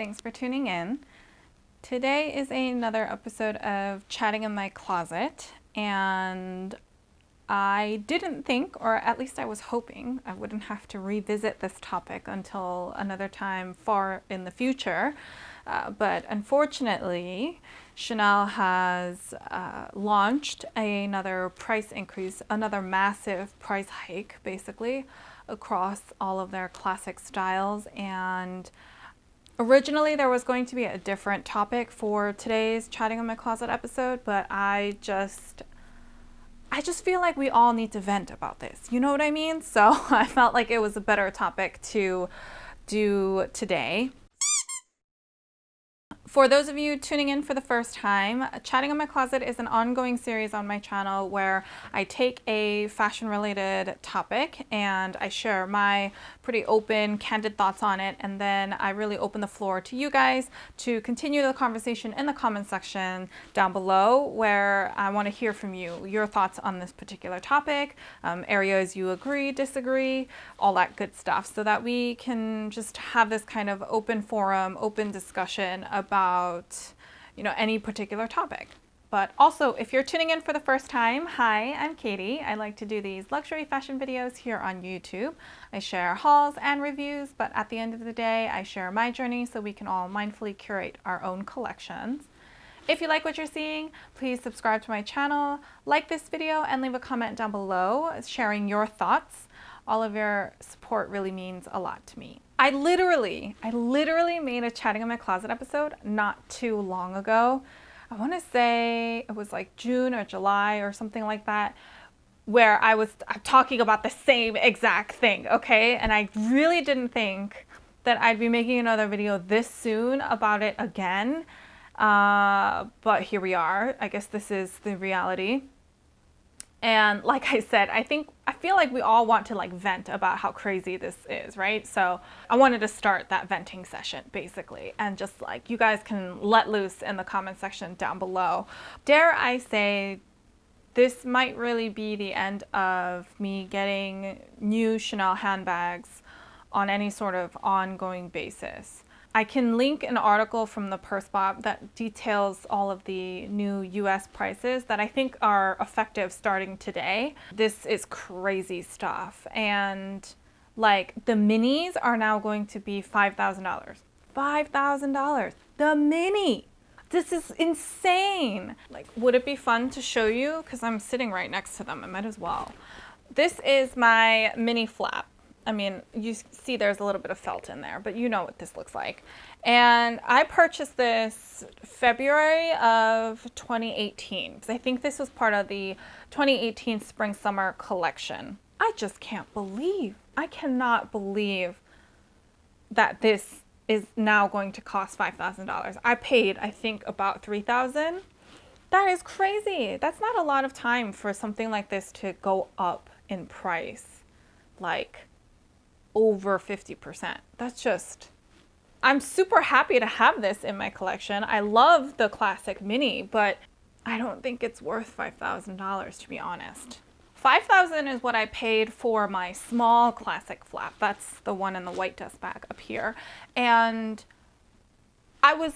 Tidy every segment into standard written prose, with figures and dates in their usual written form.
Thanks for tuning in. Today is another episode of Chatting in My Closet, and I didn't think, or at least I was hoping, I wouldn't have to revisit this topic until another time far in the future. But unfortunately, Chanel has launched another price increase, another massive price hike, basically, across all of their classic styles. And originally, there was going to be a different topic for today's Chatting in My Closet episode, but I just feel like we all need to vent about this. You know what I mean? So I felt like it was a better topic to do today. For those of you tuning in for the first time, Chatting in My Closet is an ongoing series on my channel where I take a fashion-related topic and I share my pretty open, candid thoughts on it, and then I really open the floor to you guys to continue the conversation in the comment section down below, where I want to hear from you, your thoughts on this particular topic, areas you agree, disagree, all that good stuff, so that we can just have this kind of open forum, open discussion about any particular topic. But also, if you're tuning in for the first time, hi, I'm Katie. I like to do these luxury fashion videos here on YouTube. I share hauls and reviews, but at the end of the day, I share my journey so we can all mindfully curate our own collections. If you like what you're seeing, please subscribe to my channel, like this video, and leave a comment down below sharing your thoughts. All of your support really means a lot to me. I literally made a Chatting in My Closet episode not too long ago. I want to say it was like June or July or something like that, where I'm talking about the same exact thing, okay? And I really didn't think that I'd be making another video this soon about it again. But here we are. I guess this is the reality. And like I said, I feel like we all want to vent about how crazy this is, right? So I wanted to start that venting session basically, and just you guys can let loose in the comment section down below. Dare I say, this might really be the end of me getting new Chanel handbags on any sort of ongoing basis. I can link an article from the Purse Bop that details all of the new US prices that I think are effective starting today. This is crazy stuff. And the minis are now going to be $5,000. $5,000. The mini. This is insane. Would it be fun to show you? Because I'm sitting right next to them. I might as well. This is my mini flap. I mean, you see there's a little bit of felt in there, but you know what this looks like. And I purchased this February of 2018, because I think this was part of the 2018 Spring Summer collection. I just I cannot believe that this is now going to cost $5,000. I paid, I think, about $3,000. That is crazy. That's not a lot of time for something like this to go up in price. Over 50%. That's just, I'm super happy to have this in my collection. I love the classic mini, but I don't think it's worth $5,000 to be honest. $5,000 is what I paid for my small classic flap. That's the one in the white dust bag up here. And I was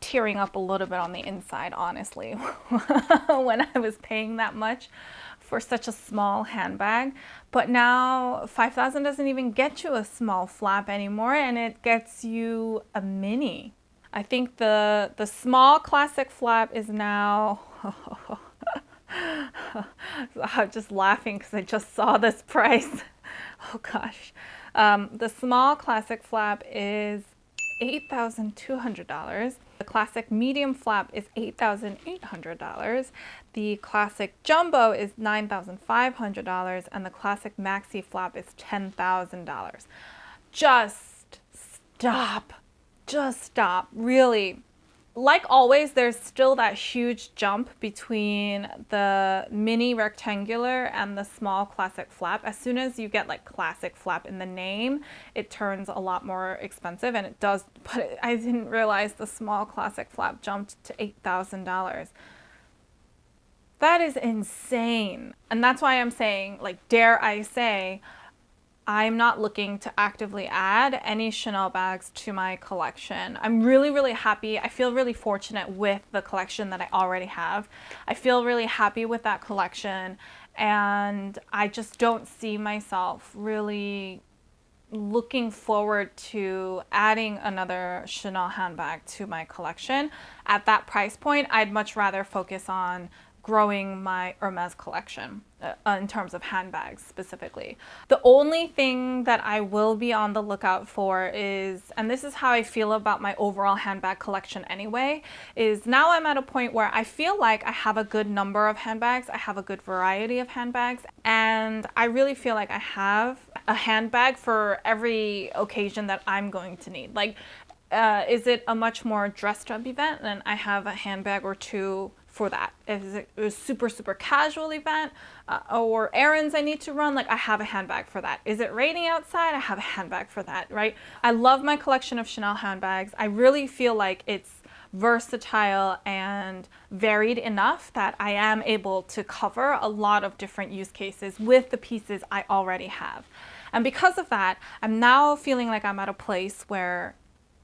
tearing up a little bit on the inside, honestly, when I was paying that much for such a small handbag. But now $5,000 doesn't even get you a small flap anymore, and it gets you a mini. I think the small classic flap is now I'm just laughing because I just saw this price. Oh gosh. The small classic flap is $8,200. The classic medium flap is $8,800. The classic jumbo is $9,500, and the classic maxi flap is $10,000. Just stop. Just stop. Really. Like always, there's still that huge jump between the mini rectangular and the small classic flap. As soon as you get classic flap in the name, it turns a lot more expensive, and it does, but I didn't realize the small classic flap jumped to $8,000. That is insane. And that's why I'm saying, dare I say, I'm not looking to actively add any Chanel bags to my collection. I'm really, really happy. I feel really fortunate with the collection that I already have. I feel really happy with that collection, and I just don't see myself really looking forward to adding another Chanel handbag to my collection. At that price point, I'd much rather focus on growing my Hermes collection in terms of handbags specifically. The only thing that I will be on the lookout for is, and this is how I feel about my overall handbag collection anyway, is now I'm at a point where I feel like I have a good number of handbags, I have a good variety of handbags, and I really feel like I have a handbag for every occasion that I'm going to need. Like, is it a much more dressed up event? Then I have a handbag or two for that. If it's a super, super casual event or errands I need to run, like I have a handbag for that. Is it raining outside? I have a handbag for that, right? I love my collection of Chanel handbags. I really feel like it's versatile and varied enough that I am able to cover a lot of different use cases with the pieces I already have. And because of that, I'm now feeling like I'm at a place where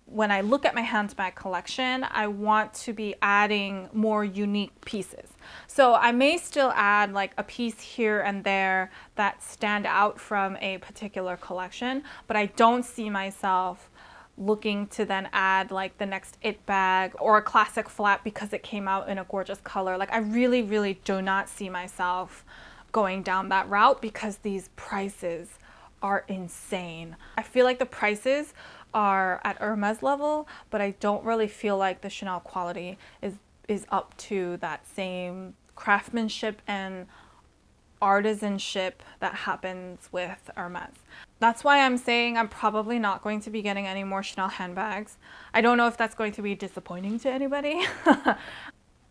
when I look at my handbag collection, I want to be adding more unique pieces. So I may still add like a piece here and there that stand out from a particular collection, but I don't see myself looking to then add like the next it bag or a classic flat because it came out in a gorgeous color. Like I really, really do not see myself going down that route because these prices are insane. I feel like the prices are at Hermes level, but I don't really feel like the Chanel quality is up to that same craftsmanship and artisanship that happens with Hermes. That's why I'm saying I'm probably not going to be getting any more Chanel handbags. I don't know if that's going to be disappointing to anybody.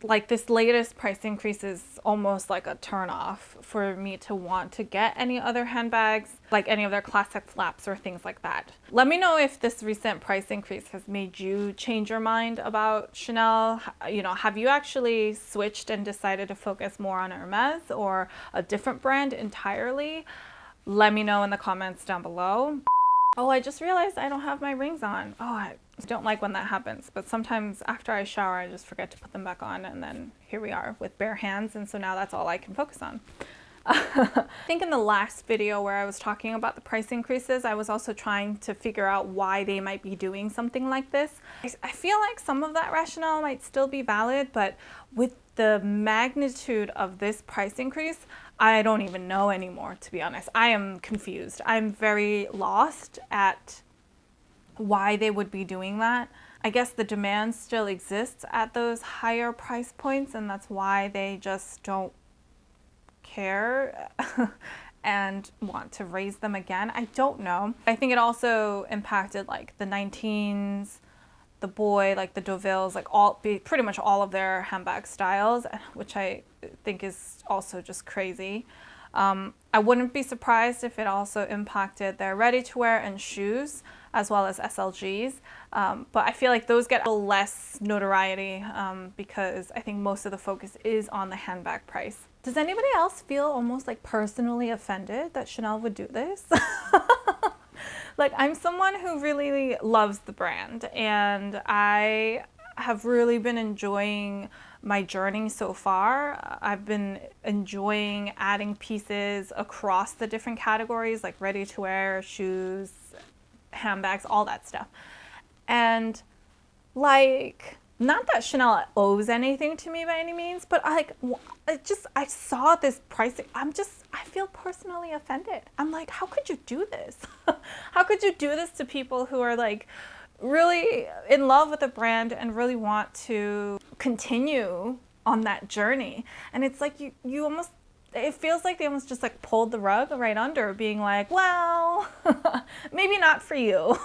Like this latest price increase is almost like a turn off for me to want to get any other handbags, like any of their classic flaps or things like that. Let me know if this recent price increase has made you change your mind about Chanel. You know, have you actually switched and decided to focus more on Hermes or a different brand entirely? Let me know in the comments down below. Oh, I just realized I don't have my rings on. Oh, I don't like when that happens, but sometimes after I shower, I just forget to put them back on, and then here we are with bare hands, and so now that's all I can focus on. I think in the last video where I was talking about the price increases, I was also trying to figure out why they might be doing something like this. I feel like some of that rationale might still be valid, but with the magnitude of this price increase, I don't even know anymore, to be honest. I am confused. I'm very lost at why they would be doing that. I guess the demand still exists at those higher price points, and that's why they just don't care and want to raise them again. I don't know. I think it also impacted like the 19s, the boy, like the Deauville's, like pretty much all of their handbag styles, which I think is also just crazy. I wouldn't be surprised if it also impacted their ready-to-wear and shoes, as well as SLGs. But I feel like those get a little less notoriety because I think most of the focus is on the handbag price. Does anybody else feel almost like personally offended that Chanel would do this? Like, I'm someone who really loves the brand, and I have really been enjoying my journey so far. I've been enjoying adding pieces across the different categories, like ready-to-wear, shoes, handbags, all that stuff. And like, not that Chanel owes anything to me by any means, but I saw this pricing. I feel personally offended. I'm like, how could you do this? How could you do this to people who are like really in love with the brand and really want to continue on that journey? And it's like you almost, it feels like they almost just like pulled the rug right under, being like, well, maybe not for you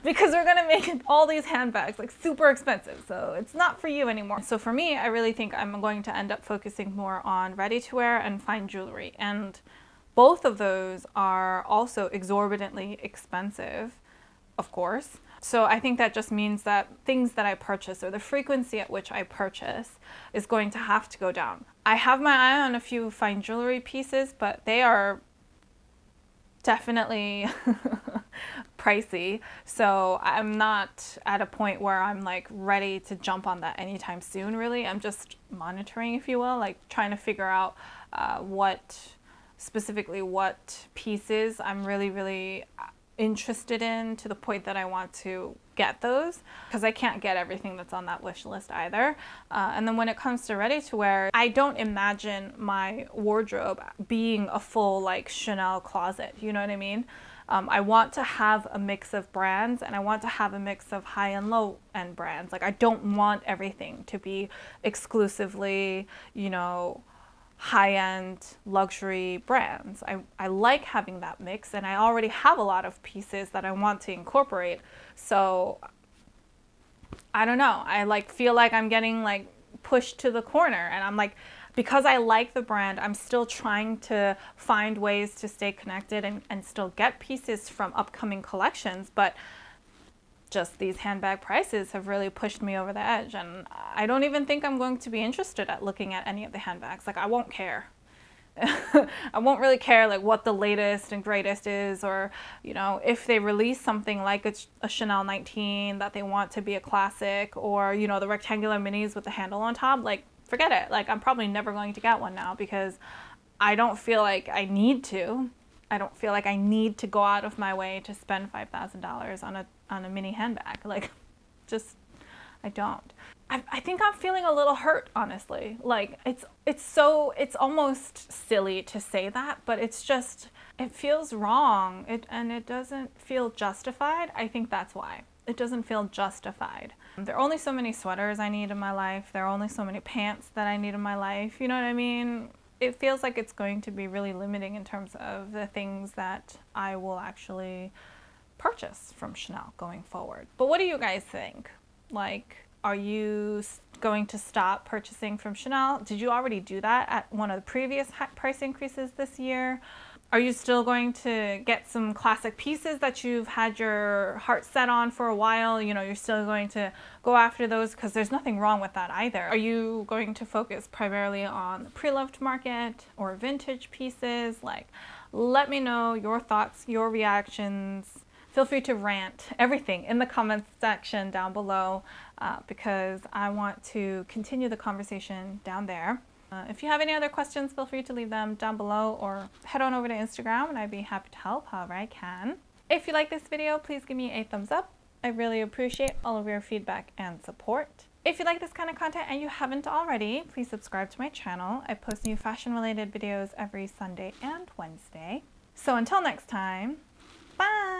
because we're gonna make all these handbags like super expensive, so it's not for you anymore. So for me, I really think I'm going to end up focusing more on ready-to-wear and fine jewelry, and both of those are also exorbitantly expensive, of course. So I think that just means that things that I purchase, or the frequency at which I purchase, is going to have to go down. I have my eye on a few fine jewelry pieces, but they are definitely pricey. So I'm not at a point where I'm like ready to jump on that anytime soon, really. I'm just monitoring, if you will, like trying to figure out specifically what pieces I'm really interested in, to the point that I want to get those, because I can't get everything that's on that wish list either. And then when it comes to ready to wear, I don't imagine my wardrobe being a full like Chanel closet, you know what I mean? I want to have a mix of brands, and I want to have a mix of high and low end brands. Like I don't want everything to be exclusively, you know, high-end luxury brands. I like having that mix, and I already have a lot of pieces that I want to incorporate. So I don't know, I like feel like I'm getting like pushed to the corner, and I'm like, because I like the brand, I'm still trying to find ways to stay connected and still get pieces from upcoming collections, but just these handbag prices have really pushed me over the edge, and I don't even think I'm going to be interested at looking at any of the handbags. Like I won't care. I won't really care like what the latest and greatest is, or you know, if they release something like a Chanel 19 that they want to be a classic, or you know, the rectangular minis with the handle on top, like forget it. Like I'm probably never going to get one now, because I don't feel like I need to. I don't feel like I need to go out of my way to spend $5,000 on a mini handbag. Like, just, I don't. I think I'm feeling a little hurt, honestly. Like, it's almost silly to say that, but it's just, it feels wrong. And it doesn't feel justified. I think that's why. It doesn't feel justified. There are only so many sweaters I need in my life. There are only so many pants that I need in my life. You know what I mean? It feels like it's going to be really limiting in terms of the things that I will actually purchase from Chanel going forward. But what do you guys think? Like, are you going to stop purchasing from Chanel? Did you already do that at one of the previous price increases this year? Are you still going to get some classic pieces that you've had your heart set on for a while? You know, you're still going to go after those, because there's nothing wrong with that either. Are you going to focus primarily on the pre-loved market or vintage pieces? Like, let me know your thoughts, your reactions. Feel free to rant everything in the comments section down below, because I want to continue the conversation down there. If you have any other questions, feel free to leave them down below, or head on over to Instagram, and I'd be happy to help however I can. If you like this video, please give me a thumbs up. I really appreciate all of your feedback and support. If you like this kind of content and you haven't already, please subscribe to my channel. I post new fashion-related videos every Sunday and Wednesday. So until next time, bye!